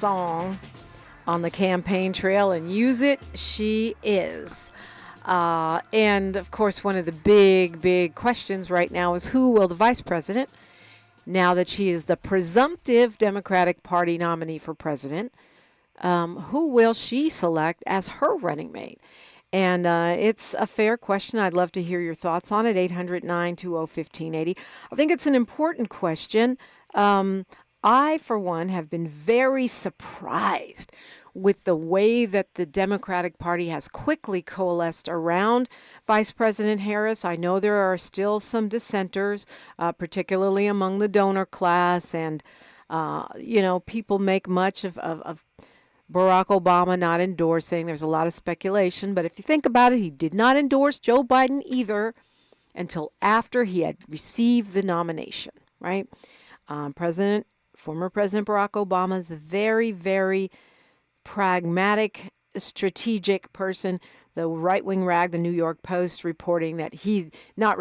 song on the campaign trail, and use it she is. And, of course, one of the big questions right now is who will the vice president, now that she is the presumptive Democratic Party nominee for president, who will she select as her running mate? And it's a fair question. I'd love to hear your thoughts on it, 800-920-1580. I think it's an important question. I, for one, have been very surprised with the way that the Democratic Party has quickly coalesced around Vice President Harris. I know there are still some dissenters, particularly among the donor class, and, people make much of Barack Obama not endorsing. There's a lot of speculation, but if you think about it, he did not endorse Joe Biden either until after he had received the nomination, right? Former President Barack Obama is a very, very pragmatic, strategic person. The right-wing rag, the New York Post, reporting that he's not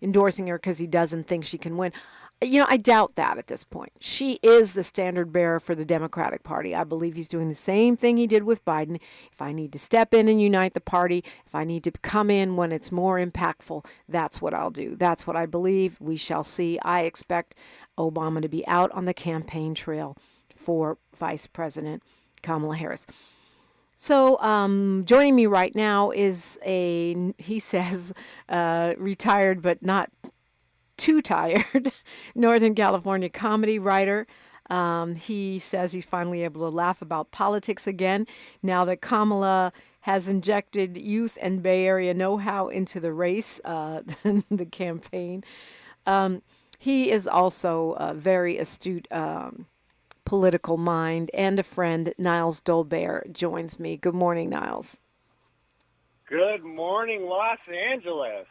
endorsing her because he doesn't think she can win. I doubt that at this point. She is the standard bearer for the Democratic Party. I believe he's doing the same thing he did with Biden. If I need to step in and unite the party, if I need to come in when it's more impactful, that's what I'll do. That's what I believe. We shall see. I expect Obama to be out on the campaign trail for Vice President Kamala Harris. So joining me right now is he says, retired but not too tired, Northern California comedy writer. He says he's finally able to laugh about politics again now that Kamala has injected youth and Bay Area know-how into the race, the campaign. He is also a very astute political mind and a friend. Niles Dolbeare joins me. Good morning, Niles. Good morning, Los Angeles.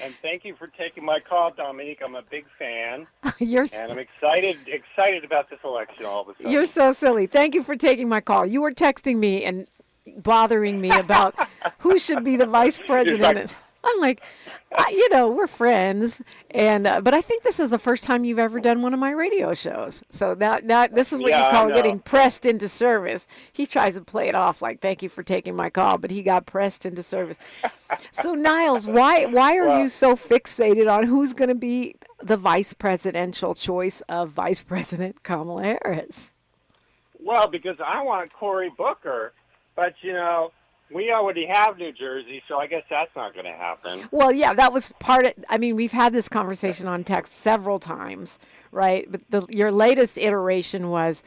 And thank you for taking my call, Dominique. I'm a big fan. And I'm excited about this election all of a sudden. You're so silly. Thank you for taking my call. You were texting me and bothering me about who should be the vice president. I'm like, we're friends, and but I think this is the first time you've ever done one of my radio shows. So that this is what you call getting pressed into service. He tries to play it off like, thank you for taking my call, but he got pressed into service. So Niles, why are you so fixated on who's going to be the vice presidential choice of Vice President Kamala Harris? Well, because I want Cory Booker, but we already have New Jersey, so I guess that's not going to happen. Well, yeah, that was part of, we've had this conversation on text several times, right? But your latest iteration was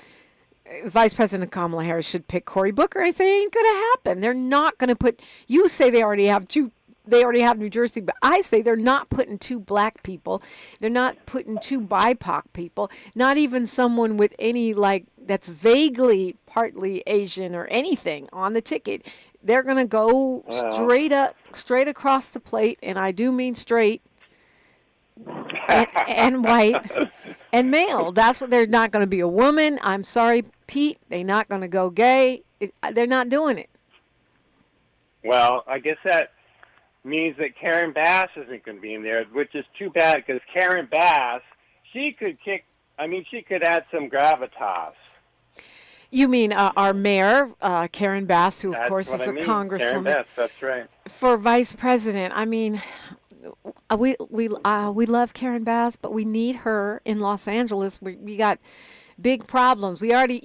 Vice President Kamala Harris should pick Cory Booker. I say it ain't going to happen. They're not going to put, you say they already have New Jersey, but I say they're not putting two black people. They're not putting two BIPOC people, not even someone with any, that's vaguely partly Asian or anything on the ticket. They're going to go straight across the plate, and I do mean straight, and white, and male. That's what they're not going to be a woman. I'm sorry, Pete. They're not going to go gay. They're not doing it. Well, I guess that means that Karen Bass isn't going to be in there, which is too bad because Karen Bass, she could add some gravitas. You mean our mayor, Karen Bass, who, of course, is a congresswoman. Karen Bass, that's right. For vice president, we love Karen Bass, but we need her in Los Angeles. We got big problems. We already,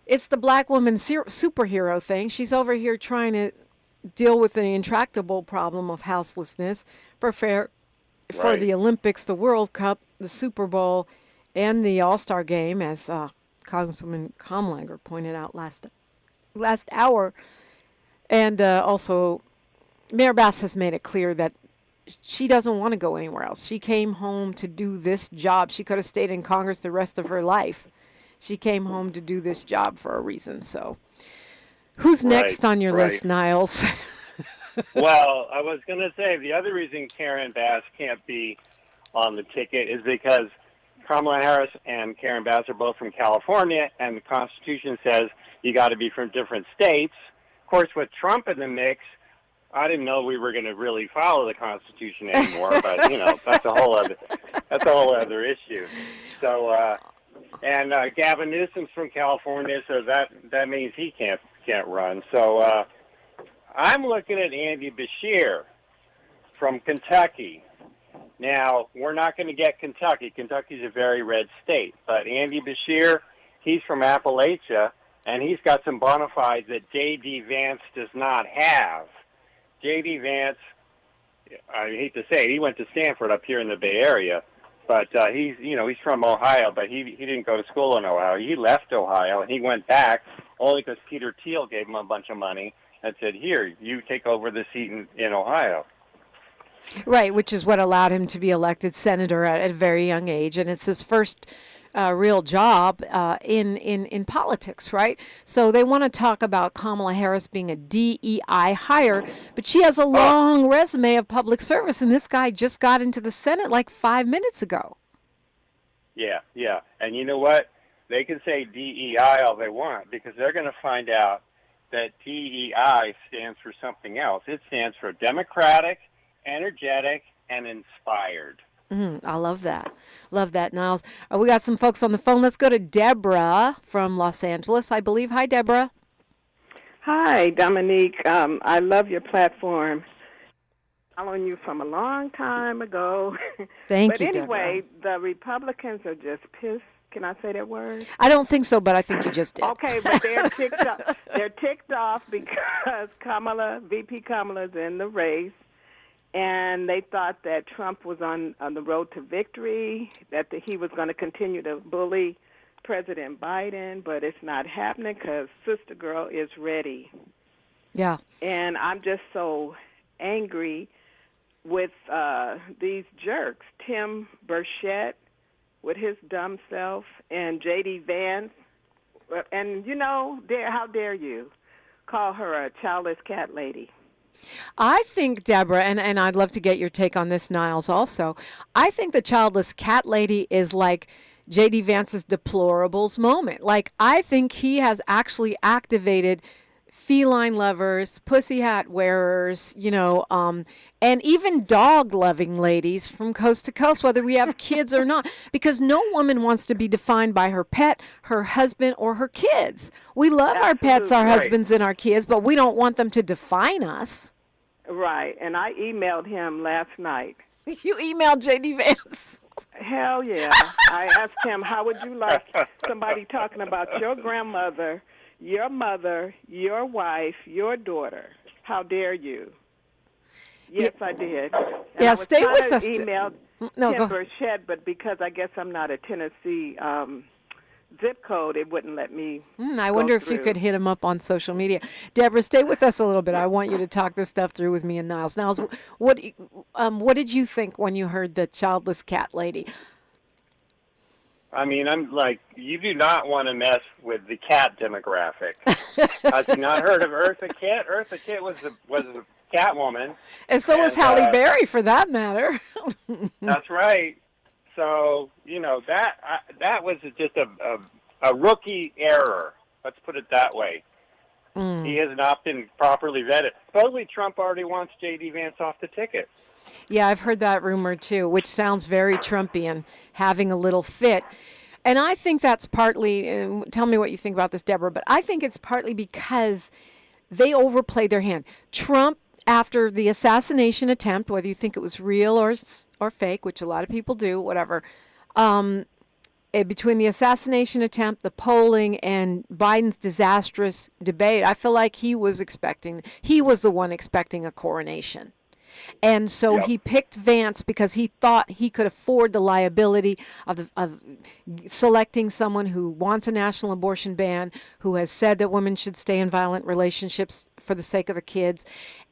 it's the black woman superhero thing. She's over here trying to deal with the intractable problem of houselessness for the Olympics, the World Cup, the Super Bowl, and the All-Star Game, as Congresswoman Comlanger pointed out last hour. And also, Mayor Bass has made it clear that she doesn't want to go anywhere else. She came home to do this job. She could have stayed in Congress the rest of her life. She came home to do this job for a reason. So who's next on your list, Niles? Well, I was going to say the other reason Karen Bass can't be on the ticket is because Kamala Harris and Karen Bass are both from California, and the Constitution says you got to be from different states. Of course, with Trump in the mix, I didn't know we were going to really follow the Constitution anymore, but that's a whole other issue. So And Gavin Newsom's from California, so that means he can't run. So I'm looking at Andy Beshear from Kentucky. Now, we're not going to get Kentucky. Kentucky's a very red state. But Andy Beshear, he's from Appalachia, and he's got some bona fides that J.D. Vance does not have. J.D. Vance, I hate to say it, he went to Stanford up here in the Bay Area. But he's from Ohio, but he didn't go to school in Ohio. He left Ohio, and he went back only because Peter Thiel gave him a bunch of money and said, here, you take over the seat in Ohio. Right, which is what allowed him to be elected senator at a very young age, and it's his first real job in politics, right? So they want to talk about Kamala Harris being a DEI hire, but she has a long resume of public service, and this guy just got into the Senate like 5 minutes ago. Yeah. And you know what? They can say DEI all they want because they're going to find out that DEI stands for something else. It stands for democratic, energetic, and inspired. I love that. Love that, Niles. We got some folks on the phone. Let's go to Deborah from Los Angeles, I believe. Hi, Deborah. Hi, Dominique. I love your platform. Following you from a long time ago. Thank you, But anyway, Deborah. the Republicans are just pissed. Can I say that word? I don't think so, but I think you just did. Okay, but they're ticked off. They're ticked off because VP Kamala's in the race. And they thought that Trump was on the road to victory, that he was going to continue to bully President Biden, but it's not happening because Sister Girl is ready. Yeah. And I'm just so angry with these jerks, Tim Burchett with his dumb self, and J.D. Vance. And, how dare you call her a childless cat lady? I think, Deborah, and I'd love to get your take on this, Niles, also. I think the childless cat lady is like J.D. Vance's deplorables moment. Like, I think he has actually activated feline lovers, pussy hat wearers, and even dog-loving ladies from coast to coast, whether we have kids or not, because no woman wants to be defined by her pet, her husband, or her kids. We love our pets, our husbands, and our kids, but we don't want them to define us. Right, and I emailed him last night. You emailed J.D. Vance? Hell yeah. I asked him, how would you like somebody talking about your grandmother, your mother, your wife, your daughter? How dare you? Yes, I did. And stay with us. I emailed Tim Burchett, but because I guess I'm not a Tennessee zip code, it wouldn't let me I wonder if you could hit him up on social media. Deborah, stay with us a little bit. I want you to talk this stuff through with me and Niles. Niles, what did you think when you heard the childless cat lady? I mean, I'm like, you do not want to mess with the cat demographic. Have you not heard of Eartha Kitt? Eartha Kitt was a Catwoman. And so was Halle Berry, for that matter. That's right. So, that was just a rookie error. Let's put it that way. He has not been properly vetted. Supposedly Trump already wants J.D. Vance off the ticket. Yeah, I've heard that rumor too, which sounds very Trumpian, having a little fit. And I think that's partly, tell me what you think about this, Deborah, but I think it's partly because they overplayed their hand. Trump, after the assassination attempt, whether you think it was real or fake, which a lot of people do, whatever, between the assassination attempt, the polling, and Biden's disastrous debate, I feel like he was the one expecting a coronation. And so he picked Vance because he thought he could afford the liability of selecting someone who wants a national abortion ban, who has said that women should stay in violent relationships for the sake of the kids,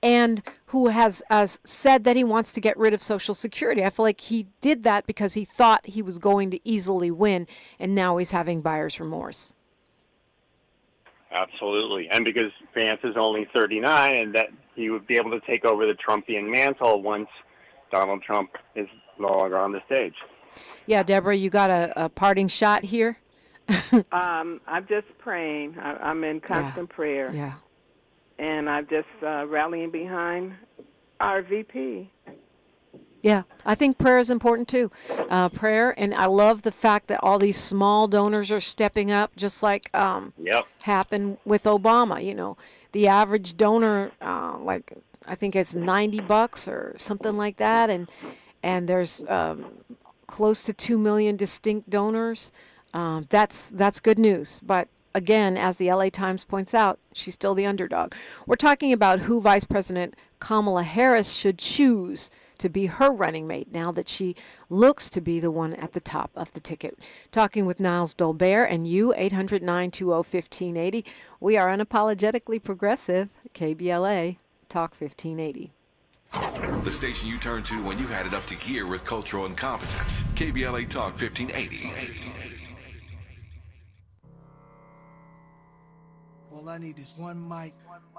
and who has said that he wants to get rid of Social Security. I feel like he did that because he thought he was going to easily win, and now he's having buyer's remorse. Absolutely. And because Vance is only 39 and that he would be able to take over the Trumpian mantle once Donald Trump is no longer on the stage. Yeah, Deborah, you got a parting shot here? I'm just praying. I'm in constant prayer. Yeah. And I'm just rallying behind our VP. Yeah, I think prayer is important too. Prayer, and I love the fact that all these small donors are stepping up, just like Yep. happened with Obama. The average donor, like I think it's $90 or something like that, and there's close to 2 million distinct donors. That's good news, but. Again, as the LA Times points out, she's still the underdog. We're talking about who Vice President Kamala Harris should choose to be her running mate now that she looks to be the one at the top of the ticket. Talking with Niles Dolbeare and you, 800-920-1580. We are unapologetically progressive, KBLA Talk 1580. The station you turn to when you've had it up to here with cultural incompetence. KBLA Talk 1580. All I need is one mic.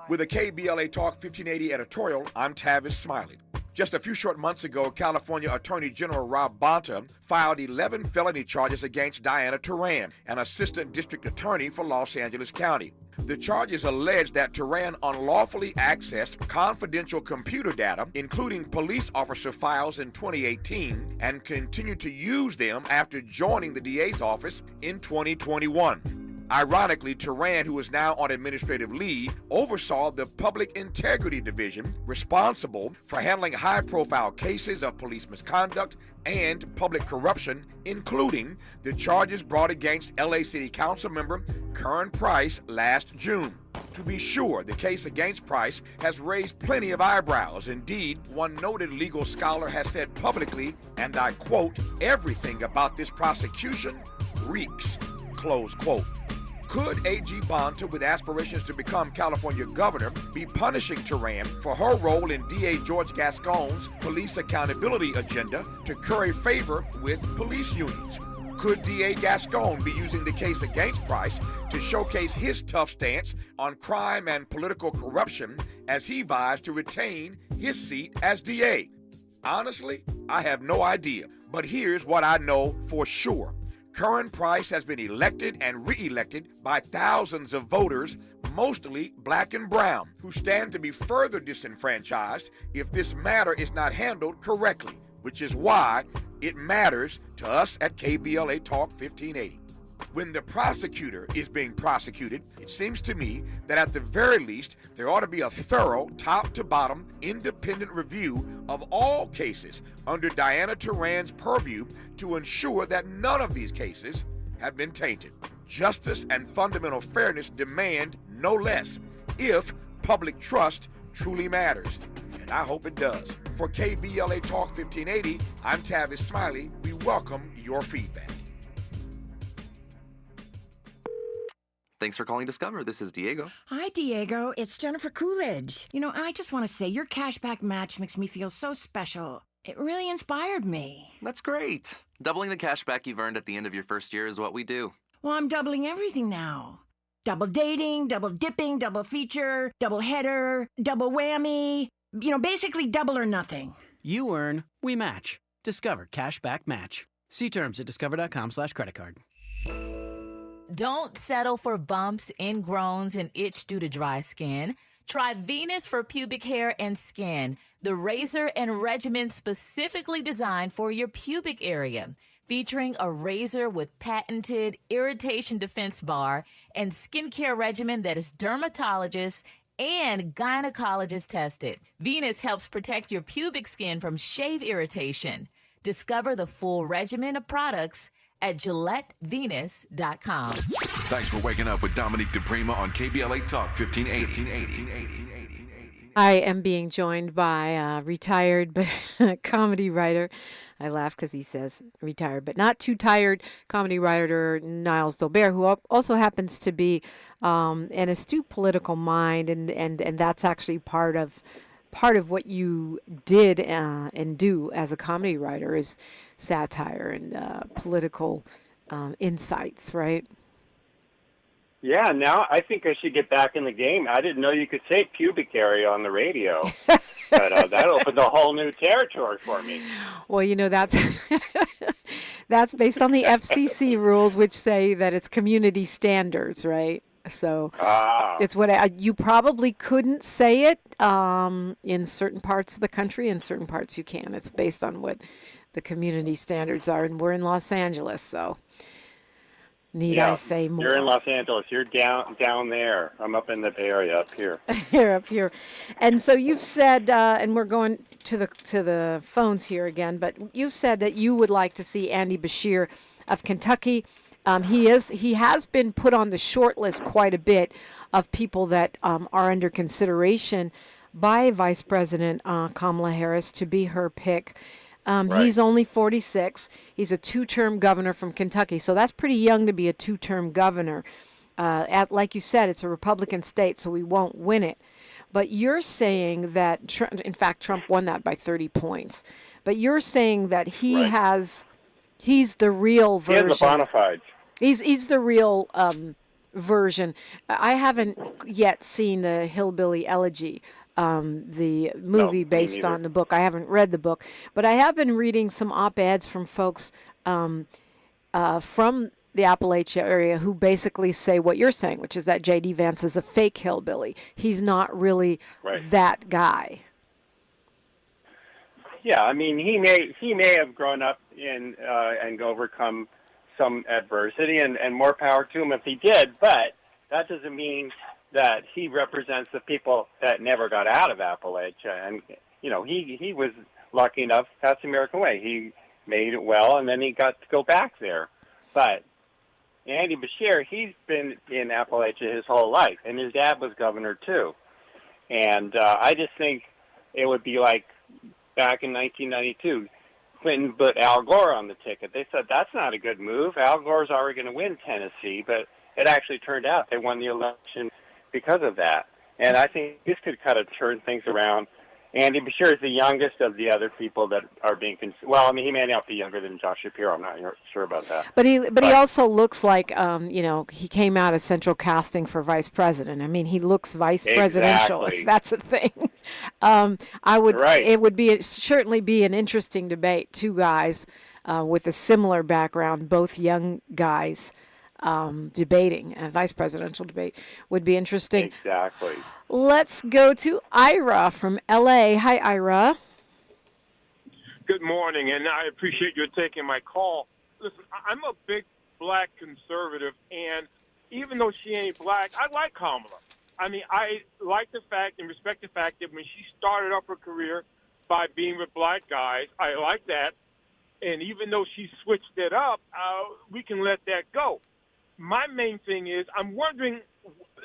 With a KBLA Talk 1580 editorial, I'm Tavis Smiley. Just a few short months ago, California Attorney General Rob Bonta filed 11 felony charges against Diana Taran, an assistant district attorney for Los Angeles County. The charges allege that Taran unlawfully accessed confidential computer data, including police officer files in 2018, and continued to use them after joining the DA's office in 2021. Ironically, Taran, who is now on administrative leave, oversaw the Public Integrity Division responsible for handling high-profile cases of police misconduct and public corruption, including the charges brought against LA City Council member Karen Price last June. To be sure, the case against Price has raised plenty of eyebrows. Indeed, one noted legal scholar has said publicly, and I quote, "Everything about this prosecution reeks," close quote. Could A.G. Bonta, with aspirations to become California governor, be punishing Taran for her role in D.A. George Gascon's police accountability agenda to curry favor with police unions? Could D.A. Gascon be using the case against Price to showcase his tough stance on crime and political corruption as he vies to retain his seat as DA? Honestly, I have no idea, but here's what I know for sure. Karen Price has been elected and re-elected by thousands of voters, mostly black and brown, who stand to be further disenfranchised if this matter is not handled correctly, which is why it matters to us at KBLA Talk 1580. When the prosecutor is being prosecuted, it seems to me that at the very least, there ought to be a thorough, top-to-bottom, independent review of all cases under Diana Taran's purview to ensure that none of these cases have been tainted. Justice and fundamental fairness demand no less, if public trust truly matters. And I hope it does. For KBLA Talk 1580, I'm Tavis Smiley. We welcome your feedback. Thanks for calling Discover. This is Diego. Hi, Diego. It's Jennifer Coolidge. I just want to say your cashback match makes me feel so special. It really inspired me. That's great. Doubling the cashback you've earned at the end of your first year is what we do. Well, I'm doubling everything now. Double dating, double dipping, double feature, double header, double whammy. Basically double or nothing. You earn, we match. Discover Cashback Match. See terms at discover.com/creditcard. Don't settle for bumps, ingrowns, and itch due to dry skin. Try Venus for pubic hair and skin, the razor and regimen specifically designed for your pubic area, featuring a razor with patented irritation defense bar and skincare regimen that is dermatologist and gynecologist tested. Venus helps protect your pubic skin from shave irritation. Discover the full regimen of products at GilletteVenus.com. Thanks for waking up with Dominique DiPrima on KBLA Talk 1580. I am being joined by a retired but comedy writer. I laugh because he says retired, but not too tired comedy writer Niles Dolbeare, who also happens to be an astute political mind, and that's actually part of what you did and do as a comedy writer is satire and political insights, right? Yeah, now I think I should get back in the game. I didn't know you could say pubic area on the radio, but that opened a whole new territory for me. Well, that's that's based on the FCC rules, which say that it's community standards, right? So it's what you probably couldn't say it in certain parts of the country. In certain parts you can. It's based on what the community standards are, and we're in Los Angeles, so need I say more? You're in Los Angeles. You're down there. I'm up in the Bay Area, up here. Up here. And so you've said, and we're going to the phones here again, but you've said that you would like to see Andy Beshear of Kentucky. He has been put on the short list quite a bit of people that are under consideration by Vice President Kamala Harris to be her pick. Right. He's only 46. He's a two-term governor from Kentucky, so that's pretty young to be a two-term governor. Like you said, it's a Republican state, so we won't win it. But you're saying that, in fact, Trump won that by 30 points. But you're saying that he's the real version. He has the bona fides. He's the real version. I haven't yet seen the Hillbilly Elegy. The movie based on the book. I haven't read the book, but I have been reading some op-eds from folks from the Appalachia area who basically say what you're saying, which is that J.D. Vance is a fake hillbilly. He's not really that guy. Yeah, I mean, he may have grown up in and overcome some adversity, and more power to him if he did, but that doesn't mean that he represents the people that never got out of Appalachia. And, he was lucky enough, that's the American way. He made it well, and then he got to go back there. But Andy Beshear, he's been in Appalachia his whole life, and his dad was governor, too. And I just think it would be like back in 1992, Clinton put Al Gore on the ticket. They said, that's not a good move. Al Gore's already going to win Tennessee, but it actually turned out they won the election because of that. And I think this could kind of turn things around. Andy Beshear is the youngest of the other people that are being well, I mean, he may not be younger than Josh Shapiro. I'm not sure about that. But he also looks like, he came out of central casting for vice president. I mean, he looks vice presidential, if that's a thing. It would certainly be an interesting debate. Two guys with a similar background, both young guys, debating a vice presidential debate would be interesting. Exactly. Let's go to Ira from L.A. Hi, Ira. Good morning, and I appreciate you taking my call. Listen, I'm a big black conservative, and even though she ain't black, I like Kamala. I mean, I like the fact and respect the fact that when she started off her career by being with black guys, I like that. And even though she switched it up, we can let that go. My main thing is I'm wondering,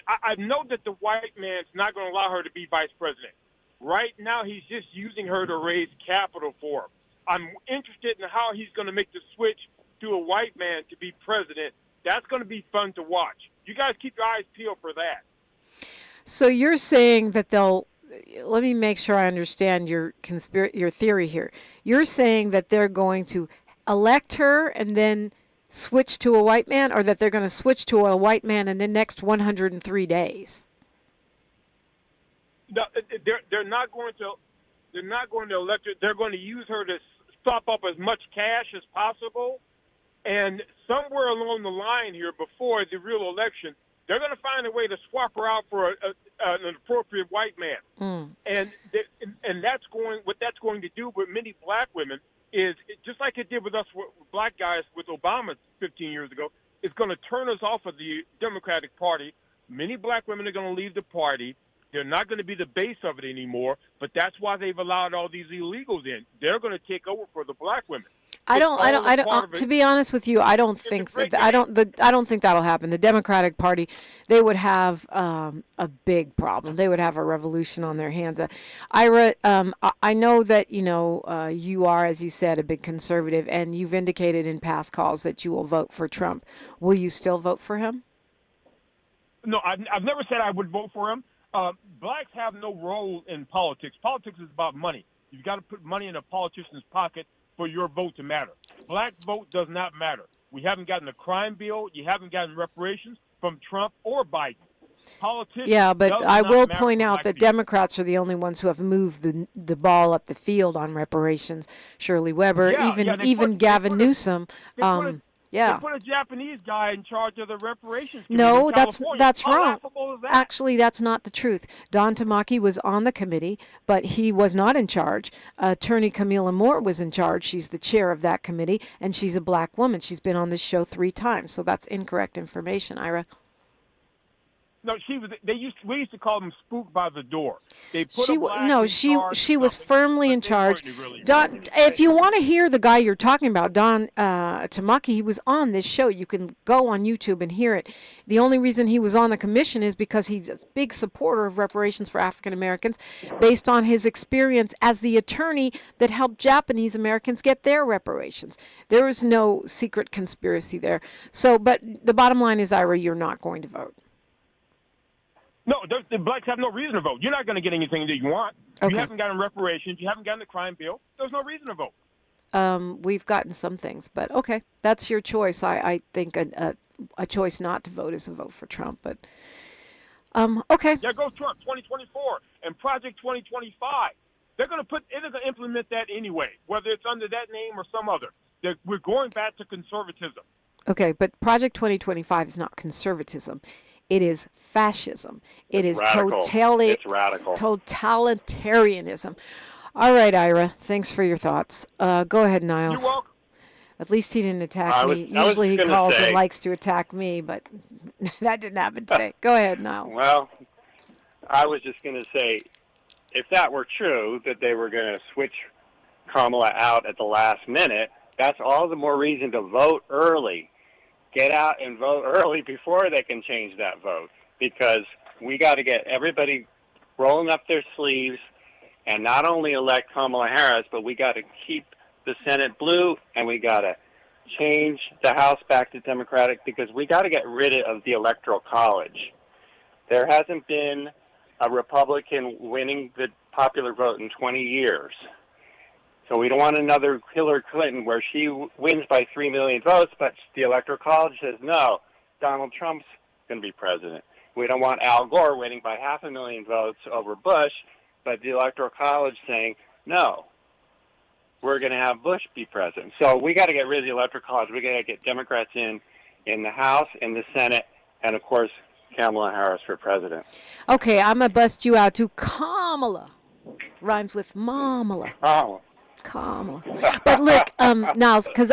I know that the white man's not going to allow her to be vice president. Right now he's just using her to raise capital for him. I'm interested in how he's going to make the switch to a white man to be president. That's going to be fun to watch. You guys keep your eyes peeled for that. So you're saying that let me make sure I understand your theory here. You're saying that they're going to elect her and then switch to a white man, or that they're going to switch to a white man in the next 103 days? No, they're not going to elect her. They're going to use her to sop up as much cash as possible. And somewhere along the line here, before the real election, they're going to find a way to swap her out for an appropriate white man. And that's what that's going to do with many black women. Is just like it did with us black guys with Obama 15 years ago, it's going to turn us off of the Democratic Party. Many black women are going to leave the party. They're not going to be the base of it anymore, but that's why they've allowed all these illegals in. They're going to take over for the black women. I don't. To be honest with you, I don't think I don't think that'll happen. The Democratic Party, they would have a big problem. They would have a revolution on their hands. Ira, I know that you are, as you said, a big conservative, and you've indicated in past calls that you will vote for Trump. Will you still vote for him? No, I've never said I would vote for him. Blacks have no role in politics. Politics is about money. You've got to put money in a politician's pocket for your vote to matter. Black vote does not matter. We haven't gotten a crime bill. You haven't gotten reparations from Trump or Biden. Politics. Yeah, but I will point out that Democrats are the only ones who have moved the ball up the field on reparations. Shirley Weber, even Gavin Newsom. Yeah. They put a Japanese guy in charge of the reparations committee No, in that's California. How wrong. laughable is that? Actually, that's not the truth. Don Tamaki was on the committee, but he was not in charge. Attorney Camilla Moore was in charge. She's the chair of that committee, and she's a black woman. She's been on this show 3 times, so that's incorrect information, Ira. No, she was. We used to call them spooked by the door. They put She a black no, in she charge she of was something, firmly but in they charge. weren't really Don, doing if you anything. want to hear the guy you're talking about, Don Tamaki, he was on this show. You can go on YouTube and hear it. The only reason he was on the commission is because he's a big supporter of reparations for African Americans, based on his experience as the attorney that helped Japanese Americans get their reparations. There was no secret conspiracy there. So, but the bottom line is, Ira, you're not going to vote. No, the blacks have no reason to vote. You're not going to get anything that you want. Okay. You haven't gotten reparations. You haven't gotten the crime bill. There's no reason to vote. We've gotten some things, but okay, that's your choice. I think a choice not to vote is a vote for Trump, but okay. Yeah, go Trump 2024 and Project 2025. They're going to implement that anyway, whether it's under that name or some other. We're going back to conservatism. Okay, but Project 2025 is not conservatism. It is fascism. It's radical. Totalitarianism. All right, Ira, thanks for your thoughts. Go ahead, Niles. You're welcome. At least he didn't attack me. Usually he calls and likes to attack me, but that didn't happen today. Go ahead, Niles. Well, I was just going to say, if that were true, that they were going to switch Kamala out at the last minute, that's all the more reason to vote early. Get out and vote early before they can change that vote, because we got to get everybody rolling up their sleeves and not only elect Kamala Harris, but we got to keep the Senate blue, and we got to change the House back to Democratic, because we got to get rid of the Electoral College. There hasn't been a Republican winning the popular vote in 20 years. So we don't want another Hillary Clinton where she wins by 3 million votes, but the Electoral College says, no, Donald Trump's going to be president. We don't want Al Gore winning by 500,000 votes over Bush, but the Electoral College saying, no, we're going to have Bush be president. So we got to get rid of the Electoral College. We got to get Democrats in the House, in the Senate, and, of course, Kamala Harris for president. Okay, I'm going to bust you out to Kamala. Rhymes with Mamala. Oh. Kamala. But look, Niles, because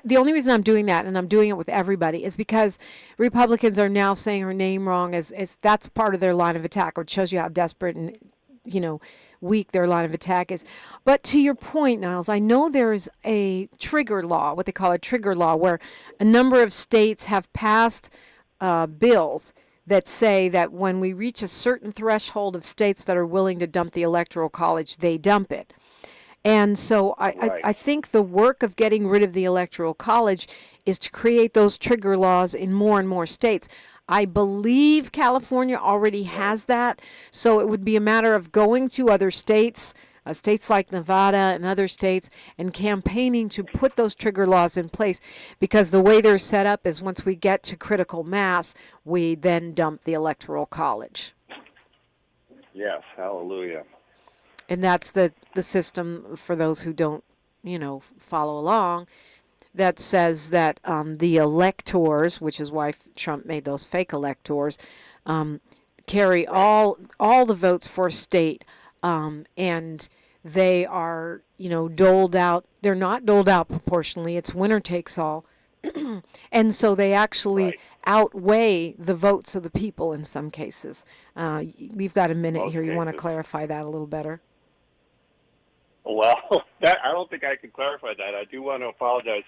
the only reason I'm doing that, and I'm doing it with everybody, is because Republicans are now saying her name wrong. As that's part of their line of attack, which shows you how desperate and weak their line of attack is. But to your point, Niles, I know there is a trigger law, what they call a trigger law, where a number of states have passed bills that say that when we reach a certain threshold of states that are willing to dump the Electoral College, they dump it. And so I think the work of getting rid of the Electoral College is to create those trigger laws in more and more states. I believe California already has that, so it would be a matter of going to other states, states like Nevada and other states, and campaigning to put those trigger laws in place, because the way they're set up is once we get to critical mass, we then dump the Electoral College. Yes, hallelujah. And that's the system, for those who don't, follow along, that says that the electors, which is why Trump made those fake electors, carry all the votes for a state, and they are, doled out. They're not doled out proportionally. It's winner takes all. And so they actually outweigh the votes of the people in some cases. We've got a minute here. You want to clarify that a little better? Well, I don't think I can clarify that. I do want to apologize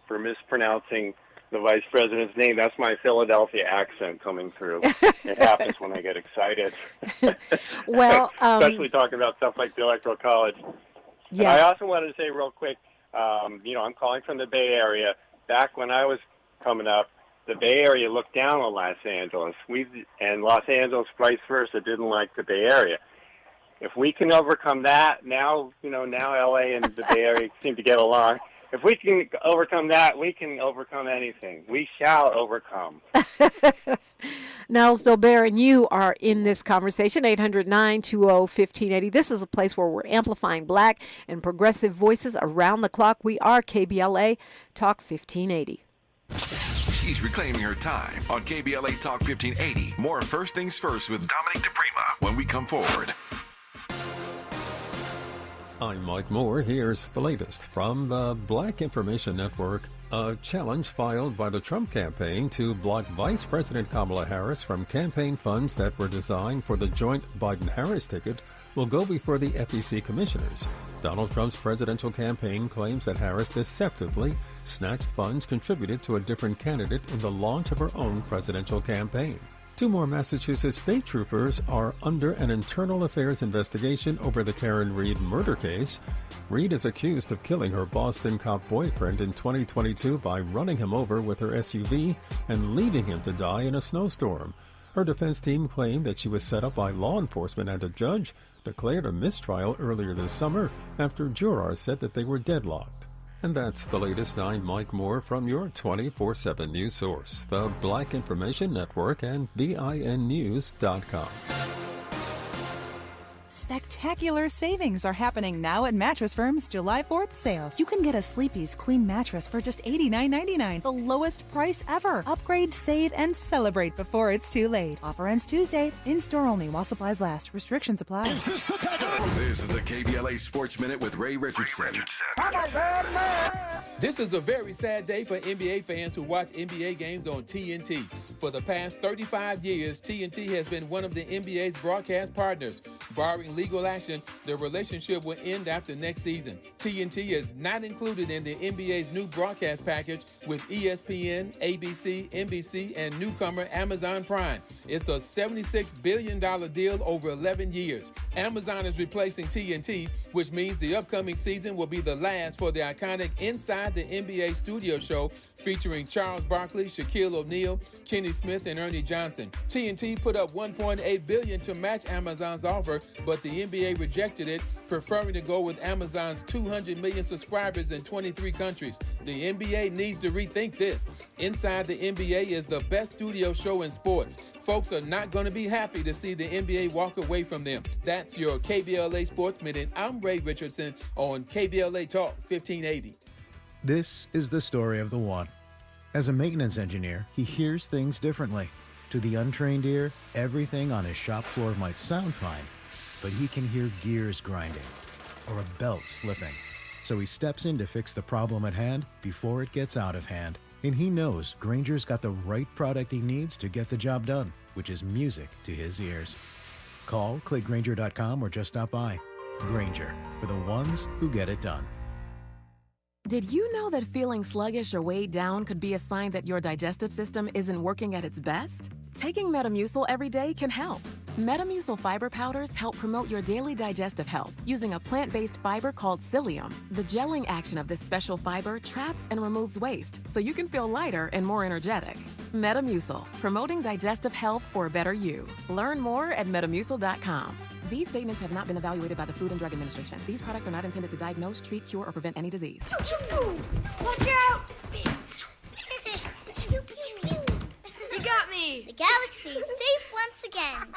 for mispronouncing the vice president's name. That's my Philadelphia accent coming through. It happens when I get excited. Well, especially talking about stuff like the Electoral College. Yeah. I also wanted to say real quick, I'm calling from the Bay Area. Back when I was coming up, the Bay Area looked down on Los Angeles. And Los Angeles, vice versa, didn't like the Bay Area. If we can overcome that, now LA and the Bay Area seem to get along. If we can overcome that, we can overcome anything. We shall overcome. Niles Dolbeare, and you are in this conversation, 800-920-1580. This is a place where we're amplifying black and progressive voices around the clock. We are KBLA Talk 1580. She's reclaiming her time on KBLA Talk 1580. More First Things First with Dominique DiPrima when we come forward. I'm Mike Moore. Here's the latest from the Black Information Network. A challenge filed by the Trump campaign to block Vice President Kamala Harris from campaign funds that were designed for the joint Biden-Harris ticket will go before the FEC commissioners. Donald Trump's presidential campaign claims that Harris deceptively snatched funds contributed to a different candidate in the launch of her own presidential campaign. 2 more Massachusetts state troopers are under an internal affairs investigation over the Karen Reed murder case. Reed is accused of killing her Boston cop boyfriend in 2022 by running him over with her SUV and leaving him to die in a snowstorm. Her defense team claimed that she was set up by law enforcement, and a judge declared a mistrial earlier this summer after jurors said that they were deadlocked. And that's the latest. I'm Mike Moore from your 24/7 news source, the Black Information Network and VINnews.com. Spectacular savings are happening now at Mattress Firm's July 4th sale. You can get a Sleepy's Queen mattress for just $89.99, the lowest price ever. Upgrade, save, and celebrate before it's too late. Offer ends Tuesday. In-store only while supplies last. Restrictions apply. This is the KBLA Sports Minute with Ray Richardson. This is a very sad day for NBA fans who watch NBA games on TNT. For the past 35 years, TNT has been one of the NBA's broadcast partners. Barring legal action, their relationship will end after next season. TNT is not included in the NBA's new broadcast package with ESPN, ABC, NBC, and newcomer Amazon Prime. It's a $76 billion deal over 11 years. Amazon is replacing TNT, which means the upcoming season will be the last for the iconic Inside the NBA studio show featuring Charles Barkley, Shaquille O'Neal, Kenny Smith, and Ernie Johnson. TNT put up $1.8 billion to match Amazon's offer, but the NBA rejected it, preferring to go with Amazon's 200 million subscribers in 23 countries. The NBA needs to rethink this. Inside the NBA is the best studio show in sports. Folks are not going to be happy to see the NBA walk away from them. That's your KBLA Sports Minute. I'm Ray Richardson on KBLA Talk 1580. This is the story of the one. As a maintenance engineer, he hears things differently. To the untrained ear, everything on his shop floor might sound fine, but he can hear gears grinding or a belt slipping. So he steps in to fix the problem at hand before it gets out of hand. And he knows Grainger's got the right product he needs to get the job done, which is music to his ears. Call, click Grainger.com, or just stop by. Grainger, for the ones who get it done. Did you know that feeling sluggish or weighed down could be a sign that your digestive system isn't working at its best? Taking Metamucil every day can help. Metamucil fiber powders help promote your daily digestive health using a plant-based fiber called psyllium. The gelling action of this special fiber traps and removes waste, so you can feel lighter and more energetic. Metamucil, promoting digestive health for a better you. Learn more at Metamucil.com. These statements have not been evaluated by the Food and Drug Administration. These products are not intended to diagnose, treat, cure, or prevent any disease. Watch out! You got me! The galaxy is safe once again.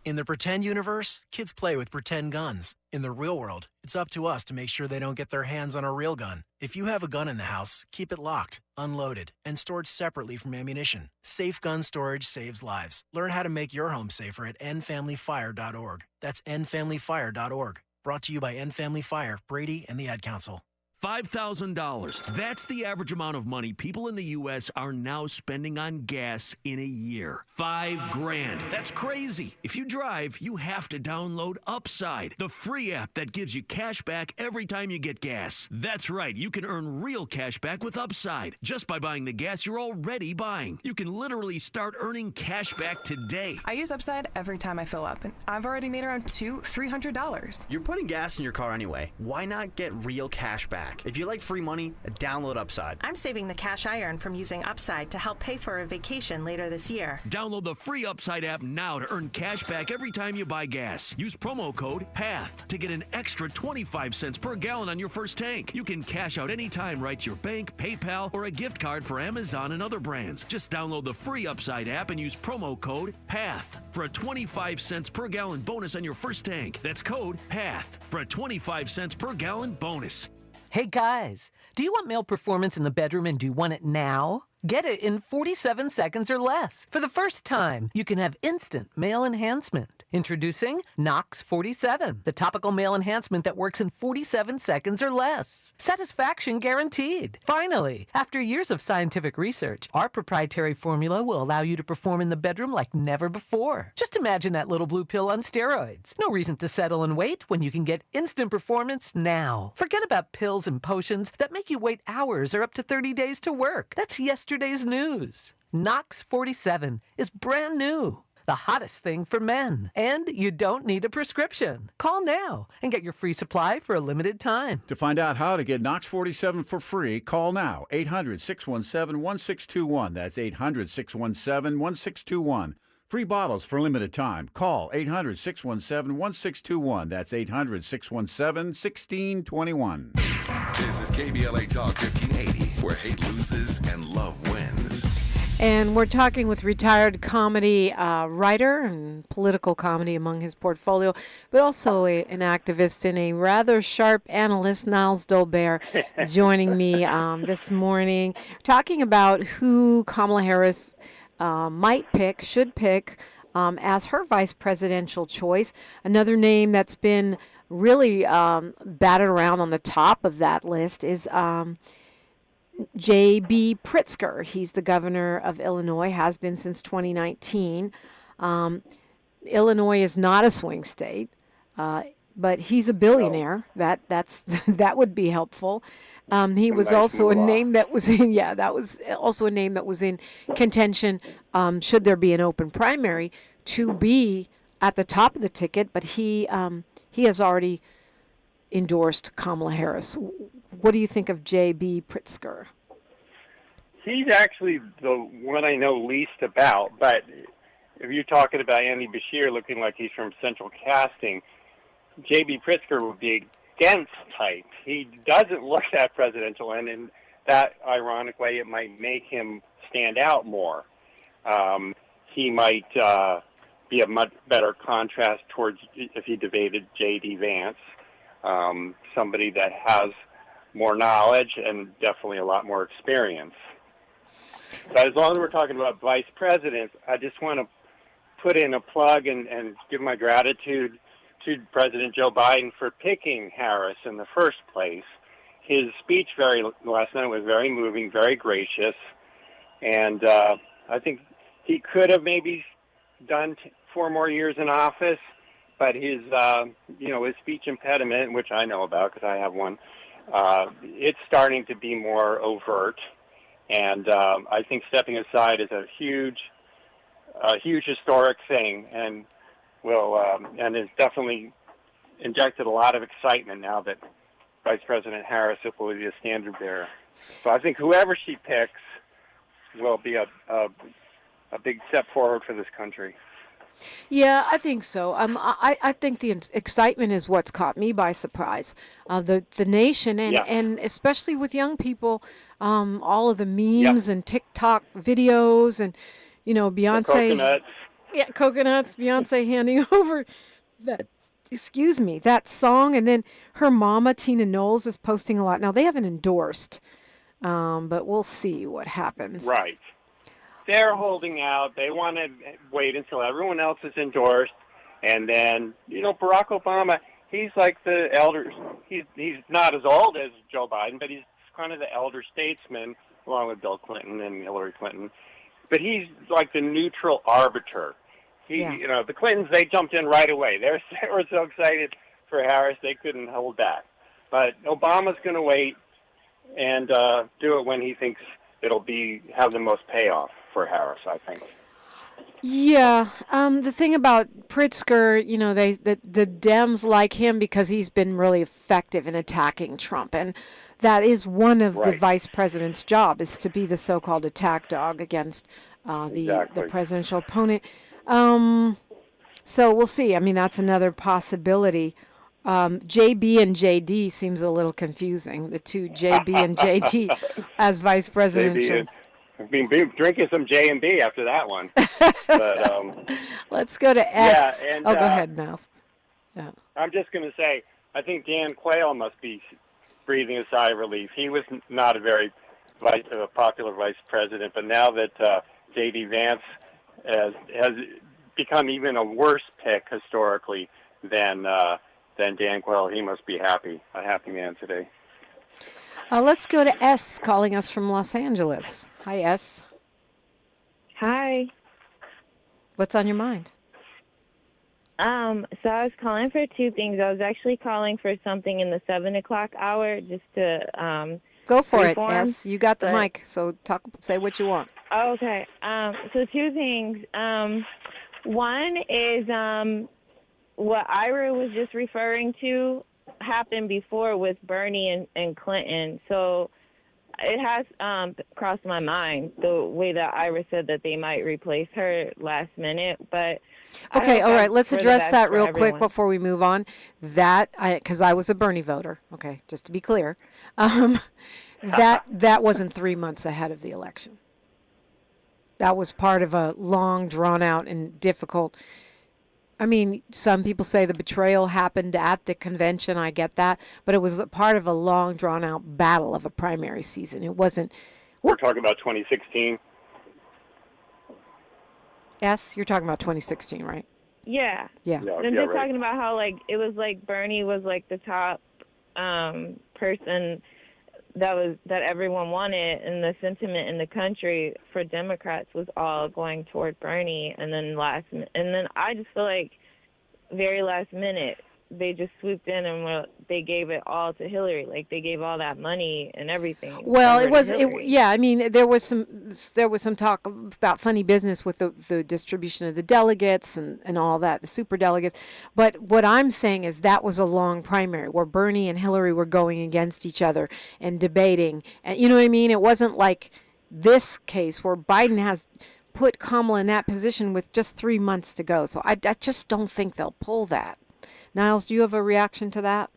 In the pretend universe, kids play with pretend guns. In the real world, it's up to us to make sure they don't get their hands on a real gun. If you have a gun in the house, keep it locked, unloaded, and stored separately from ammunition. Safe gun storage saves lives. Learn how to make your home safer at endfamilyfire.org. That's endfamilyfire.org. Brought to you by End Family Fire, Brady, and the Ad Council. $5,000. That's the average amount of money people in the U.S. are now spending on gas in a year. $5,000. That's crazy. If you drive, you have to download Upside, the free app that gives you cash back every time you get gas. That's right. You can earn real cash back with Upside just by buying the gas you're already buying. You can literally start earning cash back today. I use Upside every time I fill up, and I've already made around $300. You're putting gas in your car anyway. Why not get real cash back? If you like free money, download Upside. I'm saving the cash I earn from using Upside to help pay for a vacation later this year. Download the free Upside app now to earn cash back every time you buy gas. Use promo code PATH to get an extra 25 cents per gallon on your first tank. You can cash out anytime right to your bank, PayPal, or a gift card for Amazon and other brands. Just download the free Upside app and use promo code PATH for a 25 cents per gallon bonus on your first tank. That's code PATH for a 25 cents per gallon bonus. Hey guys, do you want male performance in the bedroom and do you want it now? Get it in 47 seconds or less. For the first time, you can have instant male enhancement. Introducing Knox 47, the topical male enhancement that works in 47 seconds or less. Satisfaction guaranteed. Finally, after years of scientific research, our proprietary formula will allow you to perform in the bedroom like never before. Just imagine that little blue pill on steroids. No reason to settle and wait when you can get instant performance now. Forget about pills and potions that make you wait hours or up to 30 days to work. That's yesterday's news. Knox 47 is brand new. The hottest thing for men. And you don't need a prescription. Call now and get your free supply for a limited time. To find out how to get Knox 47 for free, call now. 800-617-1621. That's 800-617-1621. Free bottles for limited time. Call 800-617-1621. That's 800-617-1621. This is KBLA Talk 1580, where hate loses and love wins. And we're talking with retired comedy writer and political comedy among his portfolio, but also an activist and a rather sharp analyst, Niles Dolbeare, joining me this morning, talking about who Kamala Harris should pick as her vice presidential choice. Another name that's been really batted around on the top of that list is J.B. Pritzker. He's the governor of Illinois, has been since 2019. Illinois is not a swing state, but he's a billionaire. That would be helpful. He was also a name that was in, that was also a name that was in contention, should there be an open primary, to be at the top of the ticket, but he has already endorsed Kamala Harris. What do you think of J.B. Pritzker? He's actually the one I know least about, but if you're talking about Andy Bashir looking like he's from Central Casting, J.B. Pritzker would be a dense type. He doesn't look that presidential, and in that ironic way, it might make him stand out more. He might be a much better contrast towards if he debated J.D. Vance, somebody that has more knowledge and definitely a lot more experience. But as long as we're talking about vice presidents, I just want to put in a plug and give my gratitude to President Joe Biden for picking Harris in the first place. His speech last night was very moving, very gracious, and I think he could have maybe done 4 more years in office, but his speech impediment, which I know about because I have one, it's starting to be more overt, and I think stepping aside is a huge historic thing, and has definitely injected a lot of excitement now that Vice President Harris will be a standard bearer. So I think whoever she picks will be a big step forward for this country. Yeah, I think so. I think the excitement is what's caught me by surprise. The nation and especially with young people, all of the memes and TikTok videos and Beyonce. The coconuts. Yeah, coconuts. Beyonce handing over that song, and then her mama Tina Knowles is posting a lot. Now they haven't endorsed, but we'll see what happens. Right. They're holding out. They want to wait until everyone else is endorsed. And then, Barack Obama, he's like the elder. He's not as old as Joe Biden, but he's kind of the elder statesman, along with Bill Clinton and Hillary Clinton. But he's like the neutral arbiter. The Clintons, they jumped in right away. They were so excited for Harris, they couldn't hold back. But Obama's going to wait and do it when he thinks it'll have the most payoff for Harris, I think. Yeah, the thing about Pritzker, the Dems like him because he's been really effective in attacking Trump, and that is one of the vice president's job, is to be the so-called attack dog against the presidential opponent. So we'll see. I mean, that's another possibility. JB and JD seems a little confusing. The two JB and JD as vice presidential. I've been drinking some J&B after that one. But, let's go to S. Yeah, and, go ahead, Niles. Yeah. I'm just going to say, I think Dan Quayle must be breathing a sigh of relief. He was not a very popular vice president. But now that J.D. Vance has become even a worse pick historically than Dan Quayle, he must be happy, a happy man today. Let's go to S calling us from Los Angeles. Hi, S. Hi. What's on your mind? So I was calling for two things. I was actually calling for something in the 7 o'clock hour just to go for reform, it, S. You got the mic, so say what you want. Okay. So two things. One is what Ira was just referring to happened before with Bernie and Clinton. So it has crossed my mind the way that Ira said that they might replace her last minute, but okay, all right, let's address that real quick before we move on. Because I was a Bernie voter, okay, just to be clear, that wasn't 3 months ahead of the election. That was part of a long, drawn-out and difficult. I mean, some people say the betrayal happened at the convention. I get that. But it was a part of a long, drawn-out battle of a primary season. It wasn't... We're talking about 2016. Yes, you're talking about 2016, right? Yeah. Yeah. I'm just talking about how, like, it was like Bernie was, like, the top person that everyone wanted, and the sentiment in the country for Democrats was all going toward Bernie, and then I just feel like very last minute they just swooped in and they gave it all to Hillary. Like, they gave all that money and everything. Well, yeah. I mean, there was some talk about funny business with the distribution of the delegates and all that, the super delegates. But what I'm saying is that was a long primary where Bernie and Hillary were going against each other and debating. And you know what I mean? It wasn't like this case where Biden has put Kamala in that position with just 3 months to go. So I just don't think they'll pull that. Niles, do you have a reaction to that?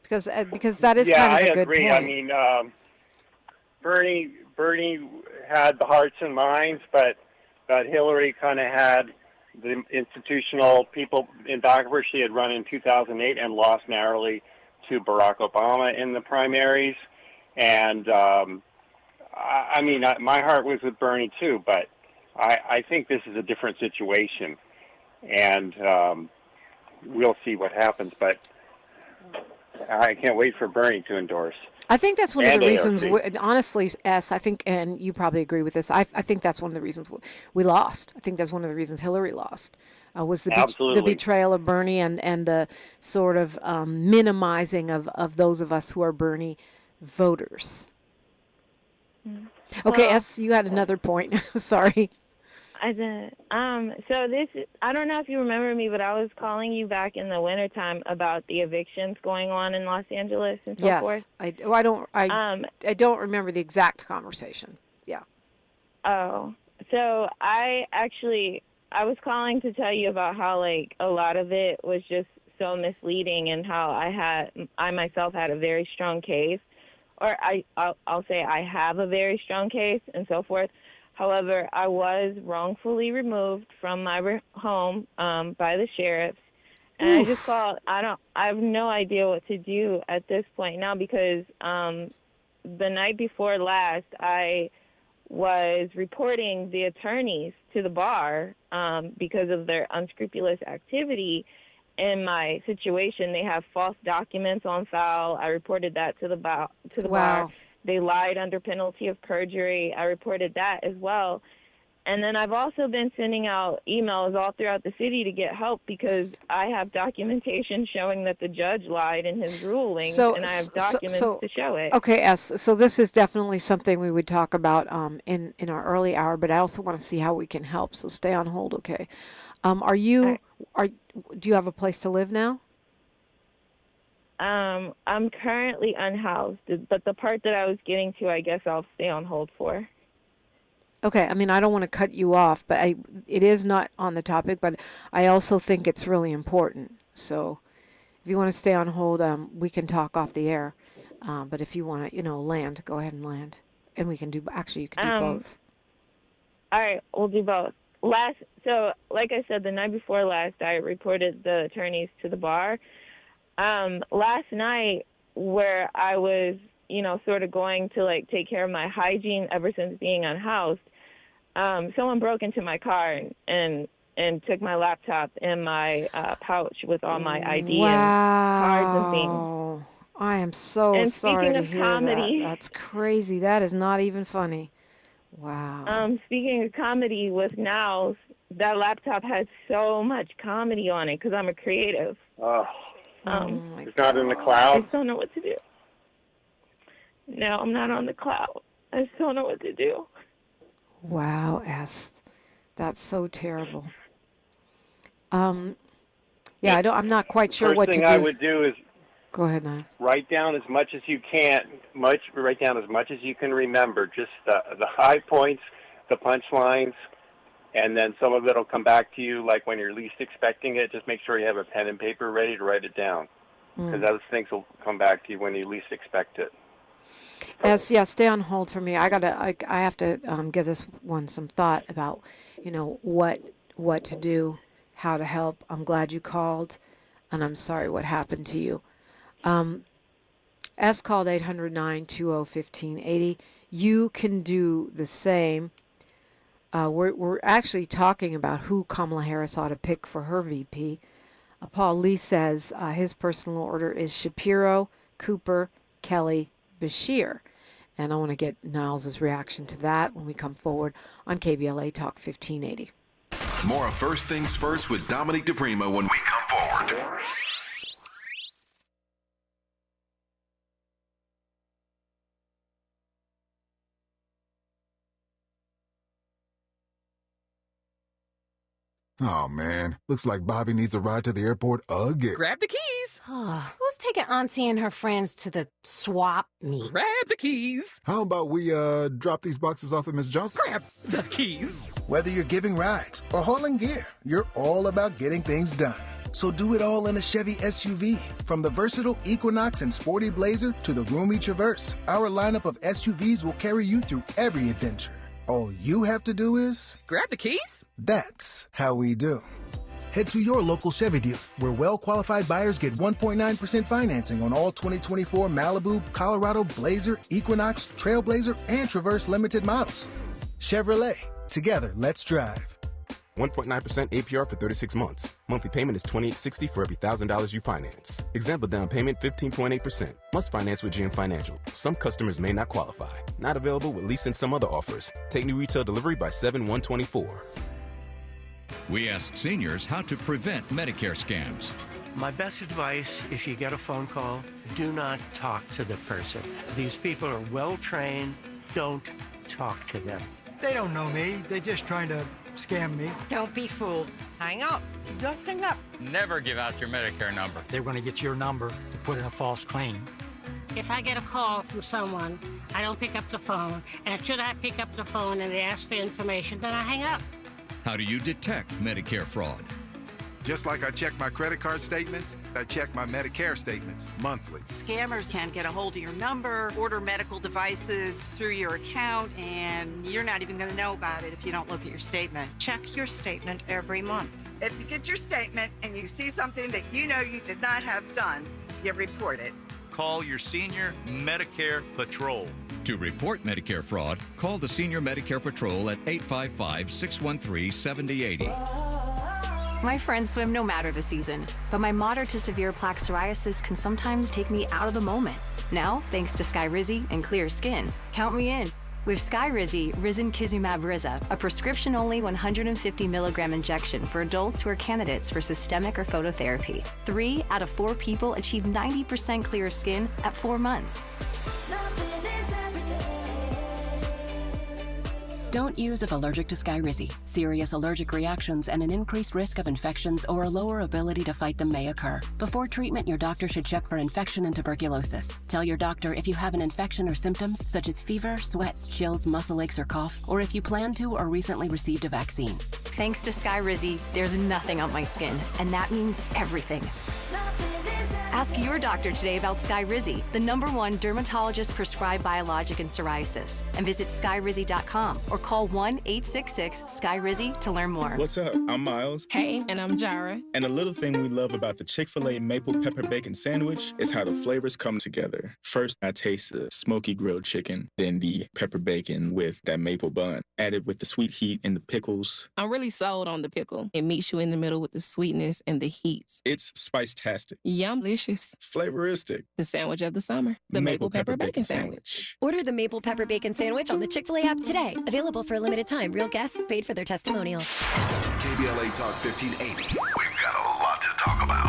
Because that is kind of a good point. Yeah, I agree. I mean, Bernie had the hearts and minds, but Hillary kind of had the institutional people in back of her. She had run in 2008 and lost narrowly to Barack Obama in the primaries. And, I mean, my heart was with Bernie too, but I think this is a different situation. And we'll see what happens, but I can't wait for Bernie to endorse. I think that's one of the reasons, honestly, S, I think, and you probably agree with this, I think that's one of the reasons we lost. I think that's one of the reasons Hillary lost, was the betrayal of Bernie and the sort of minimizing of those of us who are Bernie voters. Okay, S, you had another point. Sorry. I did. So I don't know if you remember me, but I was calling you back in the wintertime about the evictions going on in Los Angeles and so forth. I don't remember the exact conversation. Yeah. Oh, so I was calling to tell you about how, like, a lot of it was just so misleading, and how I myself had a very strong case, or I'll say I have a very strong case and so forth. However, I was wrongfully removed from my home by the sheriffs, and I just called. I have no idea what to do at this point now, because the night before last, I was reporting the attorneys to the bar because of their unscrupulous activity in my situation. They have false documents on file. I reported that to the bar. They lied under penalty of perjury. I reported that as well. And then I've also been sending out emails all throughout the city to get help, because I have documentation showing that the judge lied in his ruling, and I have documents to show it. Okay, S. So this is definitely something we would talk about in our early hour, but I also want to see how we can help. So stay on hold, okay? Do you have a place to live now? I'm currently unhoused, but the part that I was getting to, I guess I'll stay on hold for. Okay, I mean, I don't want to cut you off, but it is not on the topic, but I also think it's really important. So if you want to stay on hold, we can talk off the air. But if you want to, land, go ahead and land. And we can do, actually, you can do both. All right, we'll do both. So like I said, the night before last, I reported the attorneys to the bar. Last night, where I was sort of going to like take care of my hygiene ever since being unhoused, someone broke into my car and took my laptop and my pouch with all my ID and cards and things. I am so And sorry speaking to of hear comedy- that. That's crazy. That is not even funny. Wow. Speaking of comedy with Niles, that laptop has so much comedy on it because I'm a creative. It's not in the I cloud. just don't know what to do. No, I'm not on the cloud. I just don't know what to do. Wow, S. That's so terrible. I'm not quite sure what to do. First thing I would do is Go ahead, Niles. write down as much as you can. Write down as much as you can remember. Just the high points, the punchlines, and then some of it will come back to you like when you're least expecting it. Just make sure you have a pen and paper ready to write it down, because those things will come back to you when you least expect it. S, yeah, stay on hold for me. I have to give this one some thought about, what to do, how to help. I'm glad you called, and I'm sorry what happened to you. S called 800-920-1580. You can do the same. We're actually talking about who Kamala Harris ought to pick for her VP. Paul Lee says his personal order is Shapiro, Cooper, Kelly, Bashir. And I want to get Niles' reaction to that when we come forward on KBLA Talk 1580. More of First Things First with Dominique DiPrima when we come forward. Oh, man. Looks like Bobby needs a ride to the airport again. Grab the keys. Who's taking Auntie and her friends to the swap meet? Grab the keys. How about we, drop these boxes off at Miss Johnson? Grab the keys. Whether you're giving rides or hauling gear, you're all about getting things done. So do it all in a Chevy SUV. From the versatile Equinox and sporty Blazer to the roomy Traverse, our lineup of SUVs will carry you through every adventure. All you have to do is... grab the keys. That's how we do. Head to your local Chevy dealer, where well-qualified buyers get 1.9% financing on all 2024 Malibu, Colorado, Blazer, Equinox, Trailblazer, and Traverse limited models. Chevrolet. Together, let's drive. 1.9% APR for 36 months. Monthly payment is $28.60 for every $1,000 you finance. Example down payment 15.8%. Must finance with GM Financial. Some customers may not qualify. Not available with lease and some other offers. Take new retail delivery by 7/1/24. We asked seniors how to prevent Medicare scams. My best advice, if you get a phone call, do not talk to the person. These people are well trained. Don't talk to them. They don't know me. They're just trying to scam me. Don't be fooled. Hang up. Just hang up. Never give out your Medicare number. They're going to get your number to put in a false claim. If I get a call from someone, I don't pick up the phone, and should I pick up the phone and they ask for information, then I hang up. How do you detect Medicare fraud? Just like I check my credit card statements, I check my Medicare statements monthly. Scammers can get a hold of your number, order medical devices through your account, and you're not even going to know about it if you don't look at your statement. Check your statement every month. If you get your statement and you see something that you know you did not have done, you report it. Call your Senior Medicare Patrol. To report Medicare fraud, call the Senior Medicare Patrol at 855-613-7080. My friends swim no matter the season, but my moderate to severe plaque psoriasis can sometimes take me out of the moment. Now, thanks to Skyrizi and clear skin, count me in. With Skyrizi, Risankizumab Riza, a prescription-only 150 milligram injection for adults who are candidates for systemic or phototherapy. 3 out of 4 people achieve 90% clear skin at 4 months. Don't use if allergic to Skyrizi. Serious allergic reactions and an increased risk of infections or a lower ability to fight them may occur. Before treatment, your doctor should check for infection and tuberculosis. Tell your doctor if you have an infection or symptoms such as fever, sweats, chills, muscle aches, or cough, or if you plan to or recently received a vaccine. Thanks to Skyrizi, there's nothing on my skin, and that means everything. Nothing is Ask your doctor today about Skyrizi, the #1 dermatologist-prescribed biologic in psoriasis. And visit skyrizi.com or call 1-866-SKYRIZI to learn more. What's up? I'm Miles. Hey, and I'm Jara. And a little thing we love about the Chick-fil-A Maple Pepper Bacon Sandwich is how the flavors come together. First, I taste the smoky grilled chicken, then the pepper bacon with that maple bun, added with the sweet heat and the pickles. I'm really sold on the pickle. It meets you in the middle with the sweetness and the heat. It's spice-tastic. Yum-licious. Flavoristic. The sandwich of the summer. The Maple Pepper Bacon Sandwich. Order the Maple Pepper Bacon Sandwich on the Chick-fil-A app today. Available for a limited time. Real guests paid for their testimonials. KBLA Talk 1580. We've got a lot to talk about.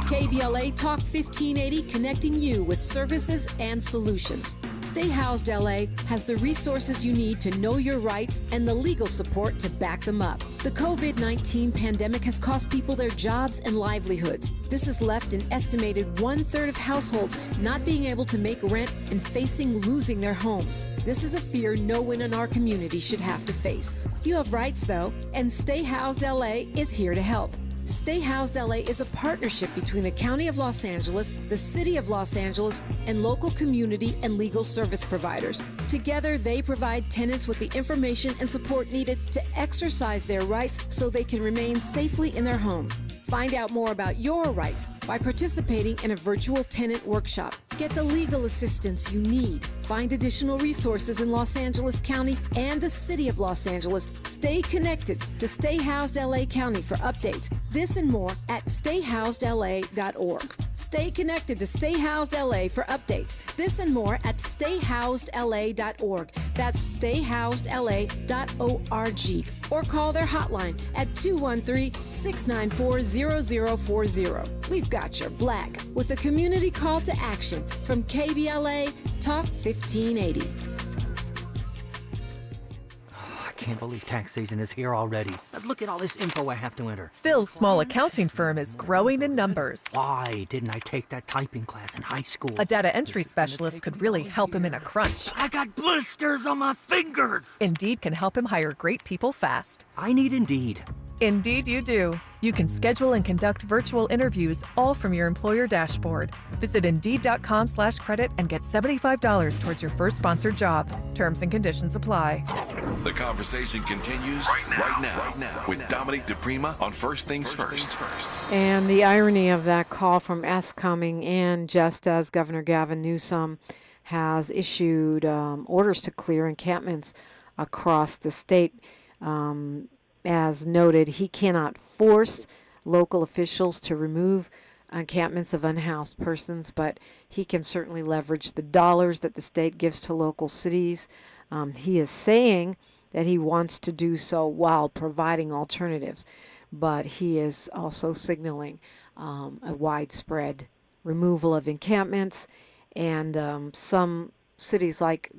KBLA Talk 1580, connecting you with services and solutions. Stay Housed LA has the resources you need to know your rights and the legal support to back them up. The COVID-19 pandemic has cost people their jobs and livelihoods. This has left an estimated 1/3 of households not being able to make rent and facing losing their homes. This is a fear no one in our community should have to face. You have rights, though, and Stay Housed LA is here to help. Stay Housed LA is a partnership between the County of Los Angeles, the City of Los Angeles, and local community and legal service providers. Together, they provide tenants with the information and support needed to exercise their rights so they can remain safely in their homes. Find out more about your rights by participating in a virtual tenant workshop. Get the legal assistance you need. Find additional resources in Los Angeles County and the City of Los Angeles. Stay connected to Stay Housed LA County for updates. This and more at stayhousedla.org. Stay connected to Stay Housed LA for updates. This and more at stayhousedla.org. That's stayhousedla.org. Or call their hotline at 213-694-0040. We've got your black with a community call to action from KBLA Talk 1580. I can't believe tax season is here already. Look at all this info I have to enter. Phil's small accounting firm is growing in numbers. Why didn't I take that typing class in high school? A data entry specialist could really help him in a crunch. I got blisters on my fingers. Indeed can help him hire great people fast. I need Indeed. Indeed you do. You can schedule and conduct virtual interviews all from your employer dashboard. Visit Indeed.com/credit and get $75 towards your first sponsored job. Terms and conditions apply. The conversation continues right now with Dominique DiPrima on First Things First. And the irony of that call from S coming in just as Governor Gavin Newsom has issued orders to clear encampments across the state. As noted, he cannot force local officials to remove encampments of unhoused persons, but he can certainly leverage the dollars that the state gives to local cities. He is saying that he wants to do so while providing alternatives, but he is also signaling a widespread removal of encampments, and some cities like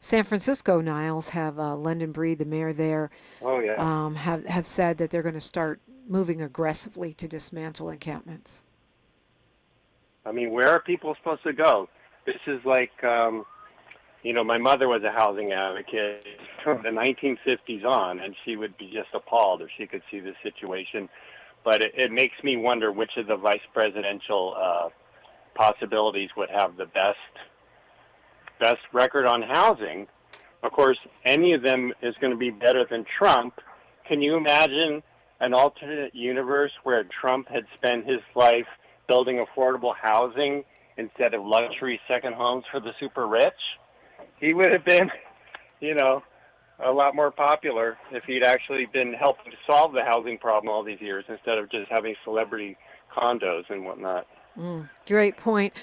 San Francisco, Niles, have London Breed, the mayor there, have said that they're going to start moving aggressively to dismantle encampments. I mean, where are people supposed to go? This is like, my mother was a housing advocate from the 1950s on, and she would be just appalled if she could see this situation. But it makes me wonder which of the vice presidential possibilities would have the best record on housing. Of course, any of them is going to be better than Trump. Can you imagine an alternate universe where Trump had spent his life building affordable housing instead of luxury second homes for the super rich? He would have been, a lot more popular if he'd actually been helping to solve the housing problem all these years instead of just having celebrity condos and whatnot. Great point.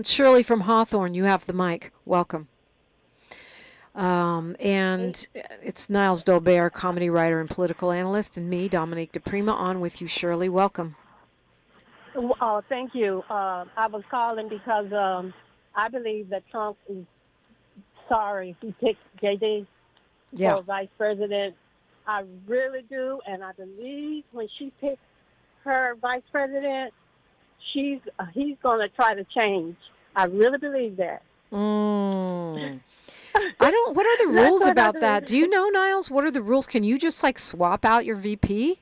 Shirley from Hawthorne, you have the mic. Welcome. And it's Niles Dolbeare, comedy writer and political analyst, and me, Dominique DiPrima, on with you, Shirley. Welcome. Thank you. I was calling because I believe that Trump is sorry he picked JD for vice president. I really do, and I believe when she picked her vice president, he's going to try to change. I really believe that. What are the rules about that? Do you know, Niles? What are the rules? Can you just swap out your VP?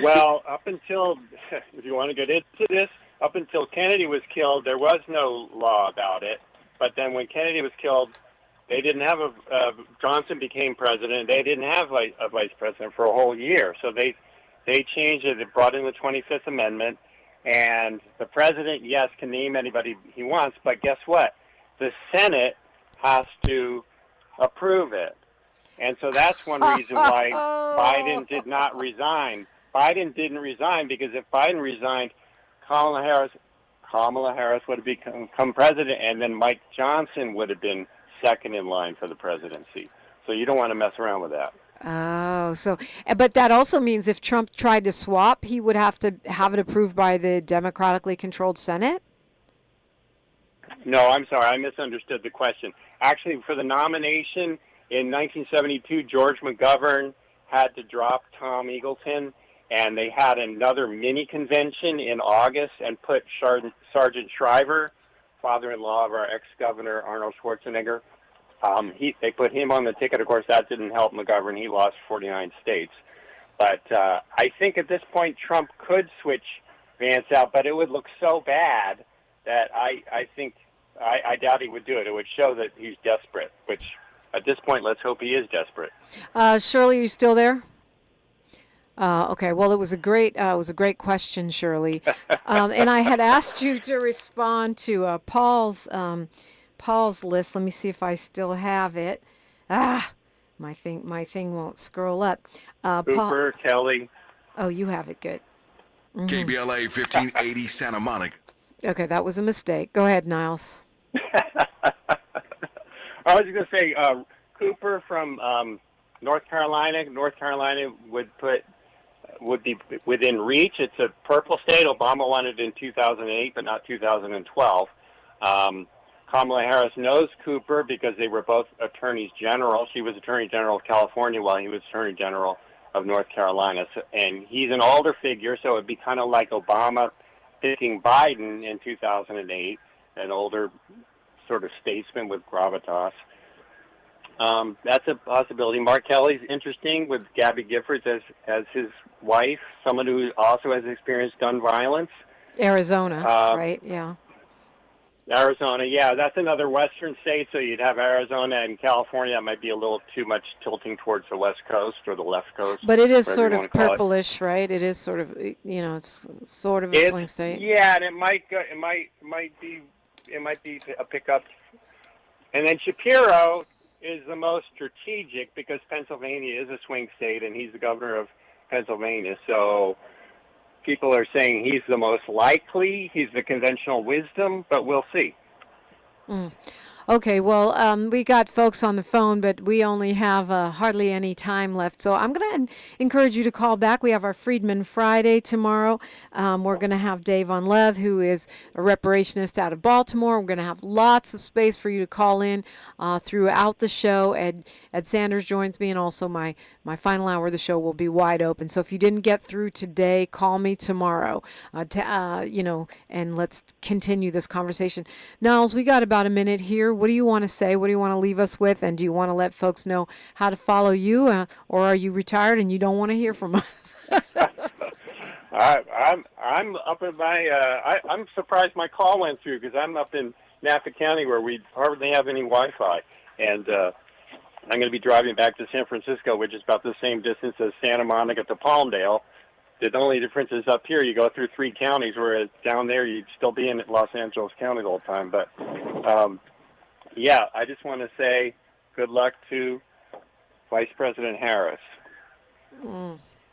Well, up until, if you want to get into this, up until Kennedy was killed, there was no law about it. But then when Kennedy was killed, they didn't have Johnson became president. They didn't have a vice president for a whole year. So they changed it. They brought in the 25th Amendment. And the president, yes, can name anybody he wants. But guess what? The Senate has to approve it. And so that's one reason why Biden did not resign. Biden didn't resign because if Biden resigned, Kamala Harris would have become president, and then Mike Johnson would have been second in line for the presidency. So you don't want to mess around with that. Oh, but that also means if Trump tried to swap, he would have to have it approved by the democratically controlled Senate? No, I'm sorry. I misunderstood the question. Actually, for the nomination in 1972, George McGovern had to drop Tom Eagleton, and they had another mini convention in August and put Sergeant Shriver, father-in-law of our ex-governor Arnold Schwarzenegger. They put him on the ticket. Of course, that didn't help McGovern. He lost 49 states. But I think at this point Trump could switch Vance out, but it would look so bad that I doubt he would do it. It would show that he's desperate, which at this point, let's hope he is desperate. Shirley, are you still there? Okay. Well, it was a great question, Shirley. And I had asked you to respond to Paul's list. Let me see if I still have it. My thing won't scroll up. Cooper, Kelly. Oh, you have it. Good. Mm-hmm. KBLA 1580 Santa Monica. Okay, that was a mistake. Go ahead, Niles. I was going to say Cooper from North Carolina. North Carolina would be within reach. It's a purple state. Obama wanted it in 2008, but not 2012. Kamala Harris knows Cooper because they were both attorneys general. She was attorney general of California while he was attorney general of North Carolina. And he's an older figure, so it would be kind of like Obama picking Biden in 2008, an older sort of statesman with gravitas. That's a possibility. Mark Kelly's interesting with Gabby Giffords as his wife, someone who also has experienced gun violence. Arizona, right? Yeah. Arizona, yeah, that's another western state, so you'd have Arizona and California. That might be a little too much tilting towards the west coast or the left coast. But it is sort of purplish, right? It is sort of, it's sort of a swing state. Yeah, and it might be a pickup. And then Shapiro is the most strategic because Pennsylvania is a swing state, and he's the governor of Pennsylvania. So people are saying he's the most likely. He's the conventional wisdom, but we'll see. Okay, well, we got folks on the phone, but we only have hardly any time left. So I'm going to encourage you to call back. We have our Freedman Friday tomorrow. We're going to have Dave on Lev, who is a reparationist out of Baltimore. We're going to have lots of space for you to call in throughout the show. Ed Sanders joins me, and also my final hour of the show will be wide open. So if you didn't get through today, call me tomorrow, and let's continue this conversation. Niles, we got about a minute here. What do you want to say? What do you want to leave us with? And do you want to let folks know how to follow you, or are you retired and you don't want to hear from us? I'm up in my. I'm surprised my call went through because I'm up in Napa County where we hardly have any Wi-Fi, and I'm going to be driving back to San Francisco, which is about the same distance as Santa Monica to Palmdale. The only difference is up here you go through 3 counties, whereas down there you'd still be in Los Angeles County the whole time. But yeah, I just want to say good luck to Vice President Harris.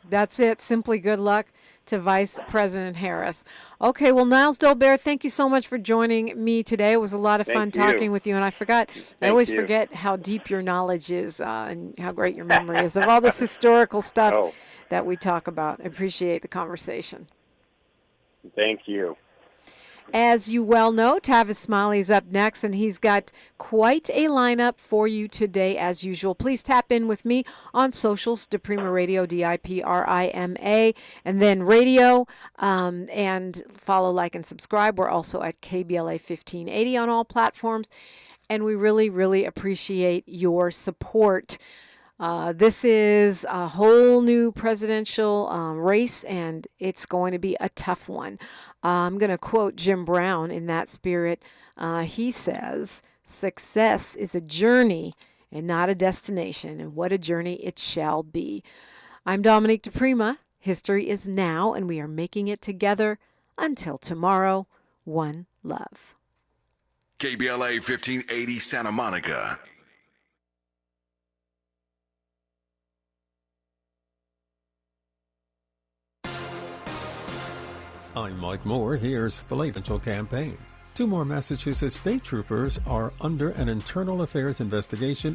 That's it. Simply good luck to Vice President Harris. Okay, well, Niles Dolbeare, thank you so much for joining me today. It was a lot of fun talking with you, and I always forget how deep your knowledge is and how great your memory is of all this historical stuff that we talk about. I appreciate the conversation. Thank you. As you well know, Tavis Smiley's up next, and he's got quite a lineup for you today, as usual. Please tap in with me on socials, DiPrima Radio, DiPrima, and then radio, and follow, like, and subscribe. We're also at KBLA 1580 on all platforms, and we really, really appreciate your support. This is a whole new presidential race, and it's going to be a tough one. I'm going to quote Jim Brown in that spirit. He says, "Success is a journey and not a destination, and what a journey it shall be." I'm Dominique DiPrima. History is now, and we are making it together. Until tomorrow, one love. KBLA 1580 Santa Monica. I'm Mike Moore. Here's the latest campaign. 2 more Massachusetts state troopers are under an internal affairs investigation